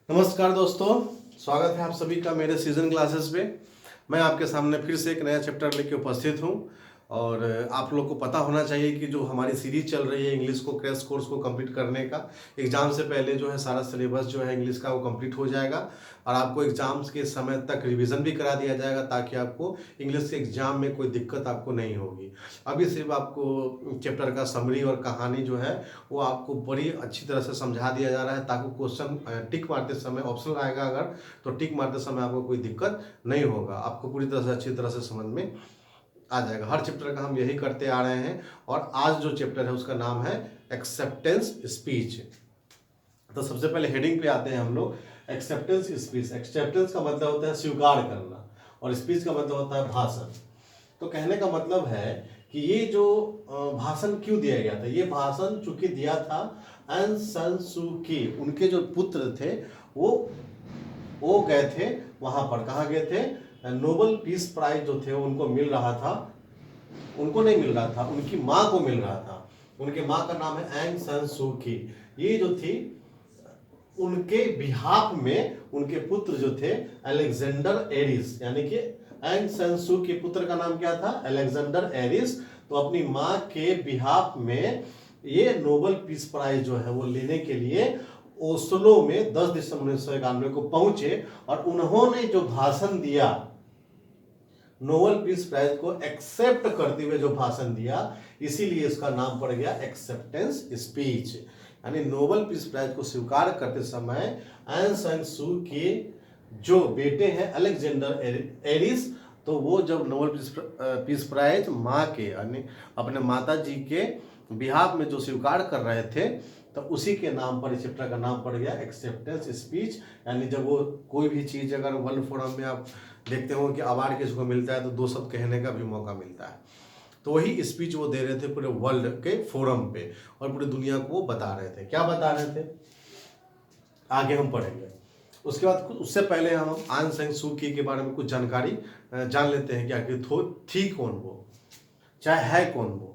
नमस्कार दोस्तों, स्वागत है आप सभी का मेरे सीजन क्लासेस पे। मैं आपके सामने फिर से एक नया चैप्टर लेके उपस्थित हूँ। और आप लोग को पता होना चाहिए कि जो हमारी सीरीज चल रही है इंग्लिश को क्रैश कोर्स को कंप्लीट करने का, एग्जाम से पहले जो है सारा सिलेबस जो है इंग्लिश का वो कंप्लीट हो जाएगा और आपको एग्जाम्स के समय तक रिवीजन भी करा दिया जाएगा ताकि आपको इंग्लिश के एग्जाम में कोई दिक्कत आपको नहीं होगी। अभी सिर्फ आपको चैप्टर का समरी और कहानी जो है वो आपको बड़ी अच्छी तरह से समझा दिया जा रहा है ताकि क्वेश्चन टिक मारते समय ऑप्शन आएगा अगर तो टिक मारते समय आपको कोई दिक्कत नहीं होगा, आपको पूरी तरह से अच्छी तरह से समझ में आ जाएगा। हर चैप्टर का हम यही करते आ रहे हैं और आज जो चैप्टर है उसका नाम है एक्सेप्टेंस स्पीच। तो सबसे पहले हेडिंग पे आते हैं हम लोग, एक्सेप्टेंस स्पीच। एक्सेप्टेंस का मतलब होता है स्वीकार करना और स्पीच का मतलब होता है भाषण। तो कहने का मतलब है कि ये जो भाषण क्यों दिया गया था, ये भाषण चूंकि दिया था एन सन सू की, उनके जो पुत्र थे वो गए थे वहां पर। कहाँ गए थे? नोबेल पीस प्राइज जो थे उनको मिल रहा था, उनको नहीं मिल रहा था, उनकी माँ को मिल रहा था। उनके माँ का नाम है एंग सन सू की। ये जो थी उनके बिहाफ में उनके पुत्र जो थे अलेक्जेंडर एरिस, यानी कि एंग सन सू के पुत्र का नाम क्या था? Alexander Eris. तो अपनी माँ के बिहाफ में ये नोबेल पीस प्राइज जो है वो लेने के लिए ओस्लो में 10 दिसंबर 1991 को पहुंचे और उन्होंने जो भाषण दिया, नोबेल पीस प्राइज को एक्सेप्ट करते हुए जो भाषण दिया, इसीलिए इसका नाम पड़ गया एक्सेप्टेंस स्पीच। यानी नोबेल पीस प्राइज को स्वीकार करते समय एन सन सू के जो बेटे हैं अलेक्जेंडर एरिस, तो वो जब नोबेल पीस प्राइज माँ के यानी अपने माता जी के बिहाफ में जो स्वीकार कर रहे थे, तो उसी के नाम पर इस चैप्टर का नाम पड़ गया एक्सेप्टेंस स्पीच। यानी जब वो कोई भी चीज़ अगर वर्ल्ड फोरम में आप देखते हो कि अवार्ड किसी को मिलता है तो 2 शब्द कहने का भी मौका मिलता है, तो वही स्पीच वो दे रहे थे पूरे वर्ल्ड के फोरम पे और पूरी दुनिया को वो बता रहे थे। क्या बता रहे थे आगे हम पढ़ेंगे। उसके बाद उससे पहले हम आन सांग सू की के बारे में कुछ जानकारी जान लेते हैं कि आखिर थी कौन वो, चाहे है कौन वो।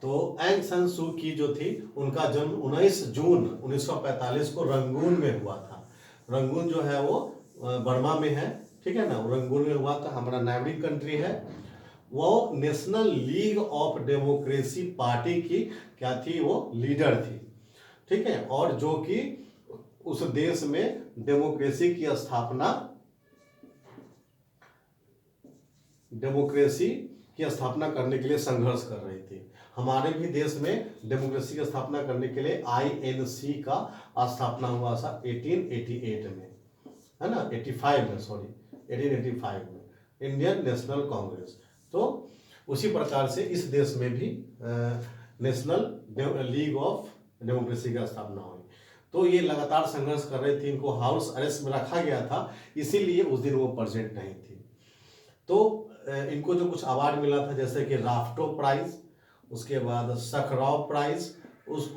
तो एंग सन सू की जो थी उनका जन्म 19 जून 1945 को रंगून में हुआ था। रंगून जो है वो बर्मा में है, ठीक है ना। रंगून में हुआ था, हमारा नाइबरिंग कंट्री है। वो national league of democracy party की क्या थी? वो लीडर थी, ठीक है। और जो कि उस देश में डेमोक्रेसी की स्थापना करने के लिए संघर्ष कर रही थी। हमारे भी देश में डेमोक्रेसी की स्थापना करने के लिए आईएनसी का स्थापना हुआ था 1888 में, है ना, 85 में, सॉरी 1885 में, इंडियन नेशनल कांग्रेस। तो उसी प्रकार से इस देश में भी नेशनल लीग ऑफ डेमोक्रेसी की स्थापना हुई। तो ये लगातार संघर्ष कर रही थी, इनको हाउस अरेस्ट में रखा गया था, इसीलिए उस दिन वो प्रेजेंट नहीं थी। तो इनको जो कुछ अवार्ड मिला था जैसे कि राफ्टो प्राइज, उसके बाद सखराव प्राइज,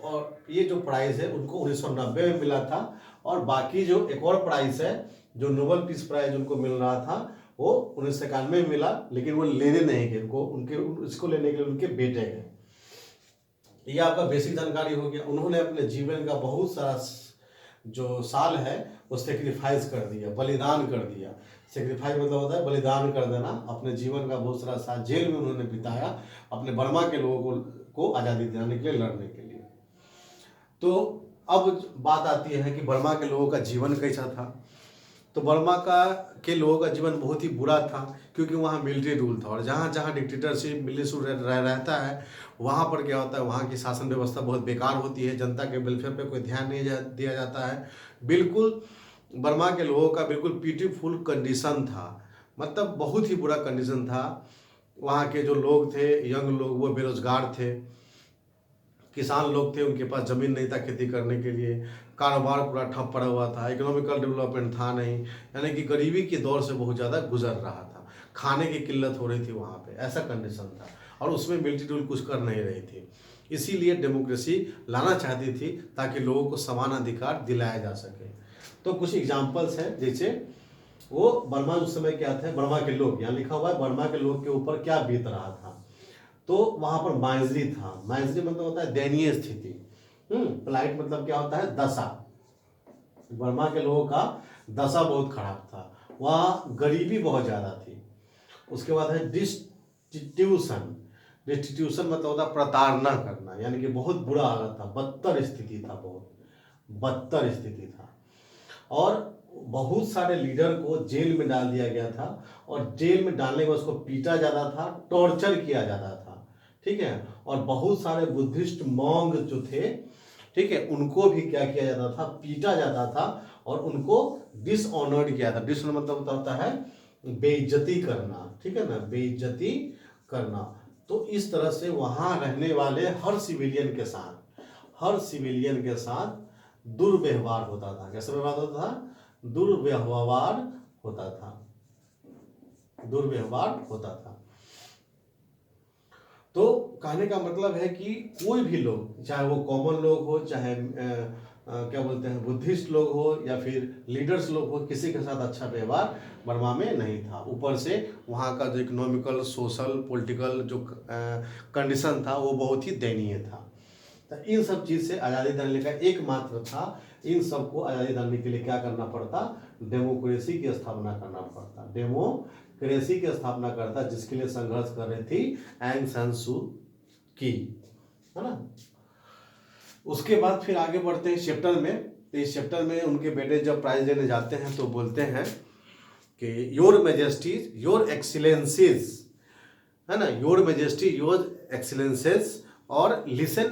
और ये जो प्राइज है उनको 1990 में मिला था। और बाकी जो एक और प्राइज है जो नोबेल पीस प्राइज उनको मिल रहा था वो 1991 में मिला, लेकिन वो लेने नहीं गए, उनको इसको लेने के लिए उनके बेटे गए। ये आपका बेसिक जानकारी हो गया। उन्होंने अपने जीवन का बहुत सारा जो साल है वो सेक्रीफाइस कर दिया, बलिदान कर दिया। सेक्रीफाइस मतलब होता है बलिदान कर देना। अपने जीवन का बहुत सारा साल जेल में उन्होंने बिताया अपने बर्मा के लोगों को आज़ादी दिलाने के लिए, लड़ने के लिए। तो अब बात आती है कि बर्मा के लोगों का जीवन कैसा था। तो बर्मा के लोगों का जीवन बहुत ही बुरा था क्योंकि वहाँ मिलिट्री रूल था, और जहाँ जहाँ डिक्टेटरशिप मिलिट्री रहता है वहाँ पर क्या होता है, वहाँ की शासन व्यवस्था बहुत बेकार होती है, जनता के वेलफेयर पे कोई ध्यान नहीं दिया जाता है। बिल्कुल बर्मा के लोगों का बिल्कुल पीटीफुल कंडीशन था, मतलब बहुत ही बुरा कंडीशन था। वहाँ के जो लोग थे, यंग लोग, वो बेरोजगार थे, किसान लोग थे, उनके पास ज़मीन नहीं था खेती करने के लिए, कारोबार पूरा ठप पड़ा हुआ था, इकोनॉमिकल डेवलपमेंट था नहीं, यानी कि गरीबी के दौर से बहुत ज़्यादा गुजर रहा था, खाने की किल्लत हो रही थी वहाँ पे, ऐसा कंडीशन था। और उसमें मिलिट्री रूल कुछ कर नहीं रही थी, इसीलिए डेमोक्रेसी लाना चाहती थी ताकि लोगों को समान अधिकार दिलाया जा सके। तो कुछ एग्जाम्पल्स हैं, जैसे वो बर्मा उस समय क्या थे, बर्मा के लोग, यहाँ लिखा हुआ है बर्मा के लोग के ऊपर क्या बीत रहा था। तो वहां पर माइजरी था। माइजरी मतलब होता है दयनीय स्थिति। प्लाइट मतलब क्या होता है? दशा। बर्मा के लोगों का दशा बहुत खराब था, वहाँ गरीबी बहुत ज़्यादा थी। उसके बाद है डिस्टिट्यूशन। डिस्टिट्यूशन मतलब होता है प्रताड़ना करना, यानी कि बहुत बुरा हालत था, बदतर स्थिति था, बहुत बदतर स्थिति था। और बहुत सारे लीडर को जेल में डाल दिया गया था, और जेल में डालने में उसको पीटा जाता था, टॉर्चर किया जाता था, ठीक है। और बहुत सारे बुद्धिस्ट मॉन्ग जो थे, ठीक है, उनको भी क्या किया जाता था, पीटा जाता था, और उनको डिसऑनर्ड किया था। डिसऑनर मतलब होता है बेइज्जती करना, ठीक है ना, बेइज्जती करना। तो इस तरह से वहां रहने वाले हर सिविलियन के साथ दुर्व्यवहार होता था। कैसे व्यवहार होता था? दुर्व्यवहार होता था, दुर्व्यवहार होता था। तो कहने का मतलब है कि कोई भी लोग, चाहे वो कॉमन लोग हो, चाहे क्या बोलते हैं बुद्धिस्ट लोग हो, या फिर लीडर्स लोग हो, किसी के साथ अच्छा व्यवहार बर्मा में नहीं था। ऊपर से वहाँ का जो इकोनॉमिकल, सोशल, पॉलिटिकल जो कंडीशन था वो बहुत ही दयनीय था। तो इन सब चीज़ से आज़ादी दिलाने का एकमात्र था, इन सबको आज़ादी दिलाने के लिए क्या करना पड़ता? डेमोक्रेसी की स्थापना करना पड़ता। डेमोक्रेसी की स्थापना करता, जिसके लिए संघर्ष कर रही थी एंग सान सू की, है ना। उसके बाद फिर आगे बढ़ते हैं चैप्टर में। तो इस चैप्टर में उनके बेटे जब प्राइज देने जाते हैं तो बोलते हैं कि योर मैजेस्टीज, योर एक्सीलेंसीज, है ना, योर मैजेस्टी, योर एक्सीलेंसेस, और listen,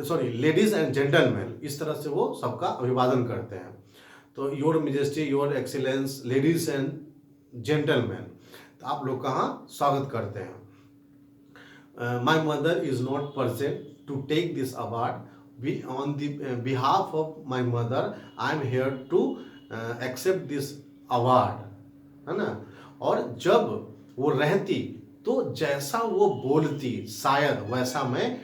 sorry, ladies and gentleman, इस तरह से वो सबका अभिवादन करते हैं। तो your majesty, your excellency, ladies and gentleman, तो आप लोग कहाँ स्वागत करते हैं। My mother is not present to take this award, we on the behalf of my mother I am here to accept this award, है ना। और जब वो रहती तो जैसा वो बोलती शायद वैसा मैं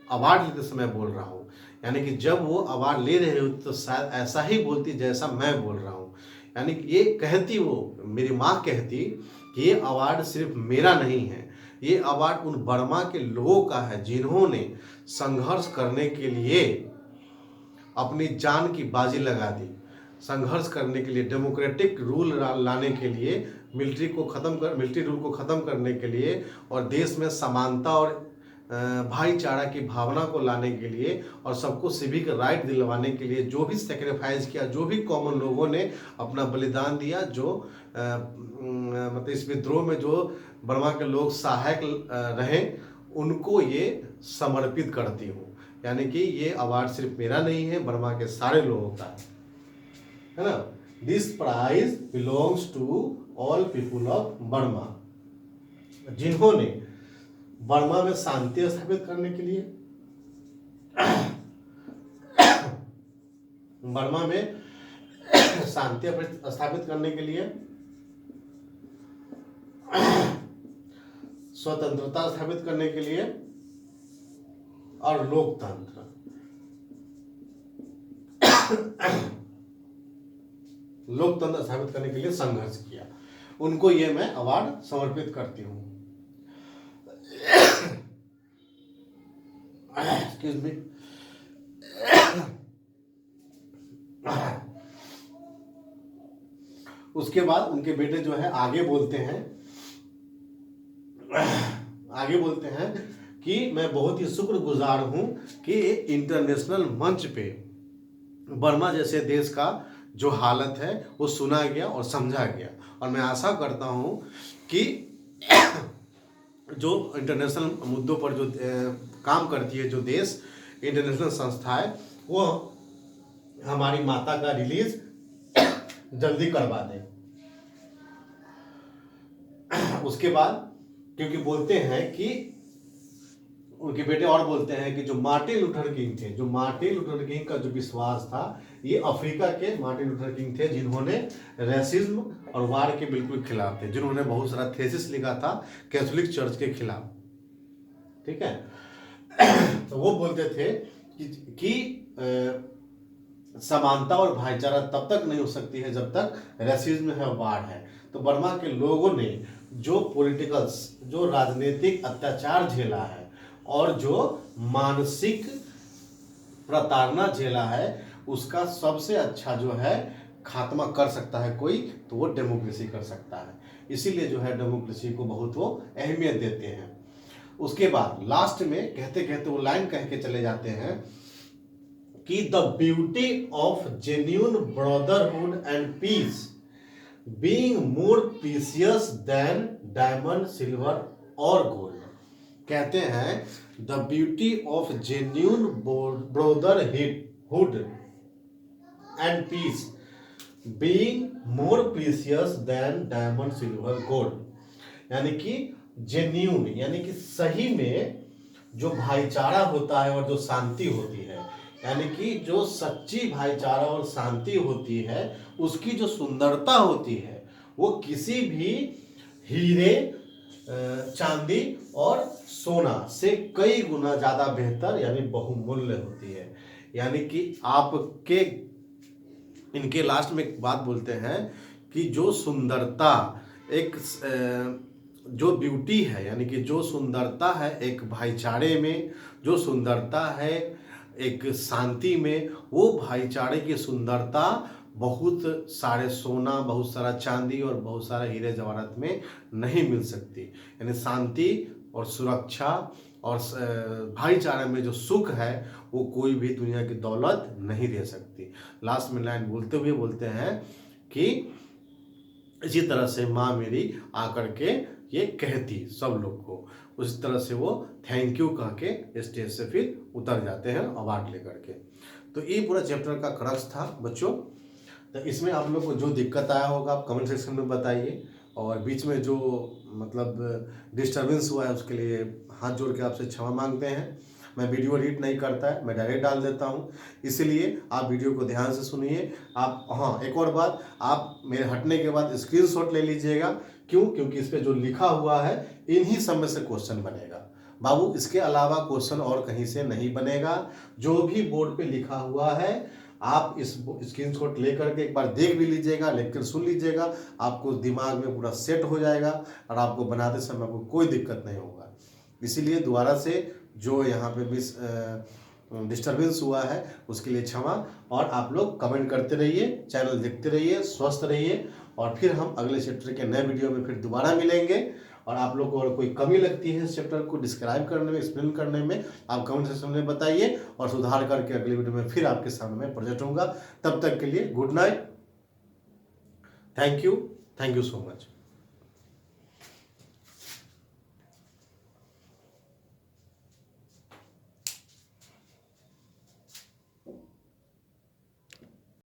अवार्ड लेते समय बोल रहा हूँ, यानी कि जब वो अवार्ड ले रहे हो तो शायद ऐसा ही बोलती जैसा मैं बोल रहा हूँ। यानी कि ये कहती, वो मेरी माँ कहती कि ये अवार्ड सिर्फ मेरा नहीं है, ये अवार्ड उन बर्मा के लोगों का है जिन्होंने संघर्ष करने के लिए अपनी जान की बाजी लगा दी, संघर्ष करने के लिए, डेमोक्रेटिक रूल लाने के लिए, मिलिट्री रूल को ख़त्म करने के लिए, और देश में समानता और भाईचारा की भावना को लाने के लिए, और सबको सिविक राइट दिलवाने के लिए जो भी सेक्रीफाइस किया, जो भी कॉमन लोगों ने अपना बलिदान दिया, जो मतलब इस विद्रोह में जो बर्मा के लोग सहायक रहे, उनको ये समर्पित करती हूँ। यानी कि ये अवार्ड सिर्फ मेरा नहीं है, बर्मा के सारे लोगों का है ना। This prize belongs to all people of Burma, जिन्होंने बर्मा में शांति स्थापित करने के लिए, बर्मा में शांति स्थापित करने के लिए, स्वतंत्रता स्थापित करने के लिए, और लोकतंत्र, लोकतंत्र स्थापित करने के लिए संघर्ष किया, उनको ये मैं अवार्ड समर्पित करती हूँ। Excuse me. उसके बाद उनके बेटे जो है आगे बोलते हैं कि मैं बहुत ही शुक्रगुजार हूं कि इंटरनेशनल मंच पे बर्मा जैसे देश का जो हालत है वो सुना गया और समझा गया, और मैं आशा करता हूं कि जो इंटरनेशनल मुद्दों पर जो काम करती है जो देश, इंटरनेशनल संस्थाएं, वो हमारी माता का रिलीज जल्दी करवा दें। उसके बाद क्योंकि बोलते हैं कि उनके बेटे और बोलते हैं कि जो मार्टिन लूथर किंग थे, जो मार्टिन लूथर किंग का जो विश्वास था, ये अफ्रीका के मार्टिन लूथर किंग थे जिन्होंने रेसिज्म और वार के बिल्कुल खिलाफ थे, जिन्होंने बहुत सारा थेसिस लिखा था कैथोलिक चर्च के खिलाफ, ठीक है। तो वो बोलते थे कि समानता और भाईचारा तब तक नहीं हो सकती है जब तक रेसिज्म है, वार है। तो बर्मा के लोगों ने जो पॉलिटिकल्स, जो राजनीतिक अत्याचार झेला है और जो मानसिक प्रताड़ना झेला है, उसका सबसे अच्छा जो है खात्मा कर सकता है कोई, तो वो डेमोक्रेसी कर सकता है। इसीलिए जो है डेमोक्रेसी को बहुत वो अहमियत देते हैं। उसके बाद लास्ट में कहते कहते वो लाइन कह के चले जाते हैं कि the beauty of genuine brotherhood and peace being more precious than diamond, silver और गोल्ड। कहते हैं the beauty of genuine brotherhood and peace being more precious than diamond, silver, gold. यानी कि जेन्यून यानी कि सही में जो भाईचारा होता है और जो शांति होती है, यानी कि जो सच्ची भाईचारा और शांति होती है, उसकी जो सुंदरता होती है वो किसी भी हीरे, चांदी और सोना से कई गुना ज्यादा बेहतर यानी बहुमूल्य होती है। यानी कि आपके इनके लास्ट में एक बात बोलते हैं कि जो सुंदरता एक जो ब्यूटी है, यानी कि जो सुंदरता है एक भाईचारे में, जो सुंदरता है एक शांति में, वो भाईचारे की सुंदरता बहुत सारे सोना, बहुत सारा चांदी और बहुत सारा हीरे जवाहरात में नहीं मिल सकती। यानी शांति और सुरक्षा और भाईचारे में जो सुख है वो कोई भी दुनिया की दौलत नहीं दे सकती। लास्ट में लाइन बोलते हुए बोलते हैं कि इसी तरह से माँ मेरी आकर के ये कहती सब लोग को, उस तरह से वो थैंक यू कह के स्टेज से फिर उतर जाते हैं अवार्ड लेकर के। तो ये पूरा चैप्टर का क्रक्स था बच्चों। तो इसमें आप लोग को जो दिक्कत आया होगा आप कमेंट सेक्शन में बताइए, और बीच में जो मतलब डिस्टर्बेंस हुआ है उसके लिए हाथ जोड़ के आपसे क्षमा मांगते हैं। मैं वीडियो एडिट नहीं करता है, मैं डायरेक्ट डाल देता हूँ, इसलिए आप वीडियो को ध्यान से सुनिए। आप हाँ एक और बात, आप मेरे हटने के बाद स्क्रीनशॉट ले लीजिएगा। क्यों? क्योंकि इस पर जो लिखा हुआ है इन्हीं सब में से क्वेश्चन बनेगा बाबू, इसके अलावा क्वेश्चन और कहीं से नहीं बनेगा। जो भी बोर्ड पे लिखा हुआ है आप इस स्क्रीनशॉट लेकर के एक बार देख भी लीजिएगा, लेक्चर सुन लीजिएगा, आपको दिमाग में पूरा सेट हो जाएगा और आपको बनाते समय आपको कोई दिक्कत नहीं होगा। इसीलिए दोबारा से जो यहाँ पे मिस डिस्टर्बेंस हुआ है उसके लिए क्षमा, और आप लोग कमेंट करते रहिए, चैनल देखते रहिए, स्वस्थ रहिए, और फिर हम अगले चैप्टर के नए वीडियो में फिर दोबारा मिलेंगे। और आप लोग को अगर कोई कमी लगती है इस चैप्टर को डिस्क्राइब करने में, एक्सप्लेन करने में, आप कमेंट सेक्शन में बताइए, और सुधार करके अगले वीडियो में फिर आपके सामने मैं प्रेजेंट होऊंगा। तब तक के लिए good night, thank you so much.